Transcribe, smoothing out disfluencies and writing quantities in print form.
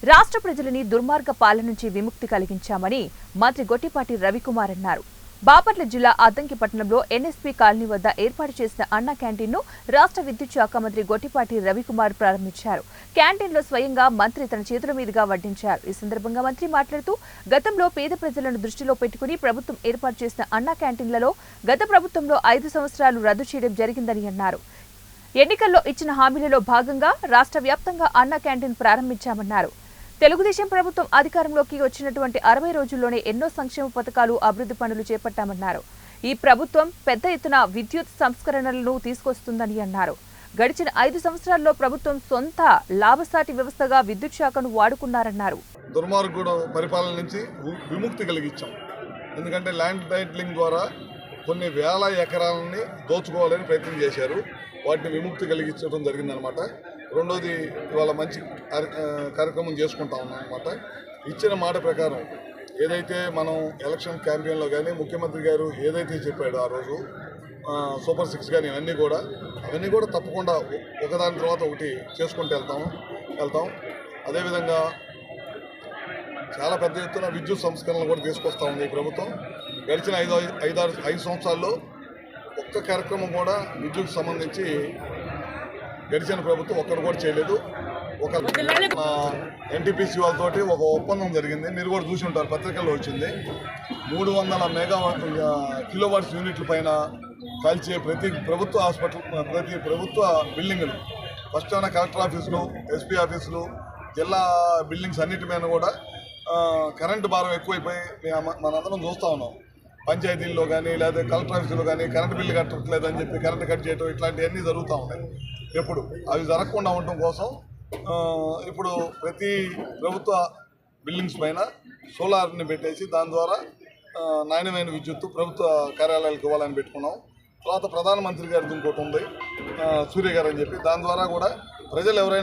రాష్ట్ర ప్రజలని దుర్మార్గ పాలన నుంచి విముక్తి కలిగించామని మంత్రి గొట్టిపాటి రవికుమార్ అన్నారు. బాపట్ల జిల్లా అద్దంకి పట్టణంలో ఎన్ఎస్పీ కాలనీ వద్ద ఏర్పాటు చేసిన అన్న క్యాంటీన్ను రాష్ట్ర విద్యుత్ శాఖ మంత్రి గొట్టిపాటి రవికుమార్ ప్రారంభించారు. క్యాంటీన్లో స్వయంగా మంత్రి తన చేతుల మీదుగా వడ్డించారు. ఈ సందర్భంగా మంత్రి మాట్లాడుతూ గతంలో పేద ప్రజలను దృష్టిలో పెట్టుకుని ప్రభుత్వం ఏర్పాటు చేసిన అన్న క్యాంటీన్లలో గత ప్రభుత్వంలో 5 సంవత్సరాలు రద్దు చేయడం జరిగిందని అన్నారు. ఎన్నికల్లో ఇచ్చిన హామీలలో భాగంగా రాష్ట్ర వ్యాప్తంగా అన్న క్యాంటీన్ ప్రారంభించామన్నారు. తెలుగుదేశం ప్రభుత్వం అధికారంలోకి వచ్చినటువంటి 60 రోజుల్లోనే ఎన్నో సంక్షేమ పథకాలు, అభివృద్ధి పనులు చేపట్టామన్నారు. ఈ ప్రభుత్వం పెద్ద ఎత్తున విద్యుత్ సంస్కరణలను తీసుకొస్తుందని అన్నారు. గడిచిన 5 సంవత్సరాల్లో ప్రభుత్వం సొంత లాభసాటి వ్యవస్థగా విద్యుత్ శాఖను వాడుకున్నారన్నారు. దుర్మార్గుడు పరిపాలన నుంచి విముక్తి కలిగించాం. ఎందుకంటే ల్యాండ్ టైటిలింగ్ ద్వారా కొన్ని వేల ఎకరాలని దోచుకోవాలని ప్రయత్నం చేశారు. వాటిని విముక్తి కలిగించడం జరిగిందనమాట. రెండోది ఇవాళ మంచి కార్యక్రమం చేసుకుంటా ఉన్నాం అనమాట. ఇచ్చిన మాట ప్రకారం ఏదైతే మనం ఎలక్షన్ క్యాంపెయిన్లో కానీ ముఖ్యమంత్రి గారు ఏదైతే చెప్పాడో ఆ రోజు సూపర్ 6 కానీ అవన్నీ కూడా తప్పకుండా ఒకదాని తర్వాత ఒకటి చేసుకుంటూ వెళ్తాం. అదేవిధంగా చాలా పెద్ద ఎత్తున విద్యుత్ సంస్కరణలు కూడా తీసుకొస్తా ఉంది ఈ ప్రభుత్వం. గడిచిన 5 సంవత్సరాల్లో ఒక్క కార్యక్రమం కూడా విద్యుత్ సంబంధించి గడిచిన ప్రభుత్వం ఒక్కరు కూడా చేయలేదు. ఒక ఎన్టీపీసీ వాళ్ళతోటి ఒక ఒప్పందం జరిగింది. మీరు కూడా చూసి ఉంటారు, పత్రికల్లో వచ్చింది. 300 కిలోవాట్స్ యూనిట్ల పైన కాల్చే ప్రతి ప్రభుత్వ బిల్డింగ్లు, ఫస్ట్ అయినా కలెక్టర్ ఆఫీసులు, ఎస్పీ ఆఫీసులు, జిల్లా బిల్డింగ్స్ అన్నిటి మీద కూడా కరెంటు భారం ఎక్కువైపోయి మనందరం చూస్తూ ఉన్నాం. పంచాయతీల్లో కానీ లేదా కలెక్టర్ ఆఫీసులో కానీ కరెంటు బిల్లు కట్టట్లేదని చెప్పి కరెంటు కట్ చేయడం ఇట్లాంటివన్నీ జరుగుతూ ఉన్నాయి. ఎప్పుడు అవి జరగకుండా ఉండటం కోసం ఇప్పుడు ప్రతి ప్రభుత్వ బిల్డింగ్స్ పైన సోలార్ని పెట్టేసి దాని ద్వారా నాణ్యమైన విద్యుత్తు ప్రభుత్వ కార్యాలయాలకు ఇవ్వాలని పెట్టుకున్నాం. తర్వాత ప్రధానమంత్రి గారిది ఇంకోటి ఉంది, సూర్య గారు అని చెప్పి, దాని ద్వారా కూడా ప్రజలు ఎవరైనా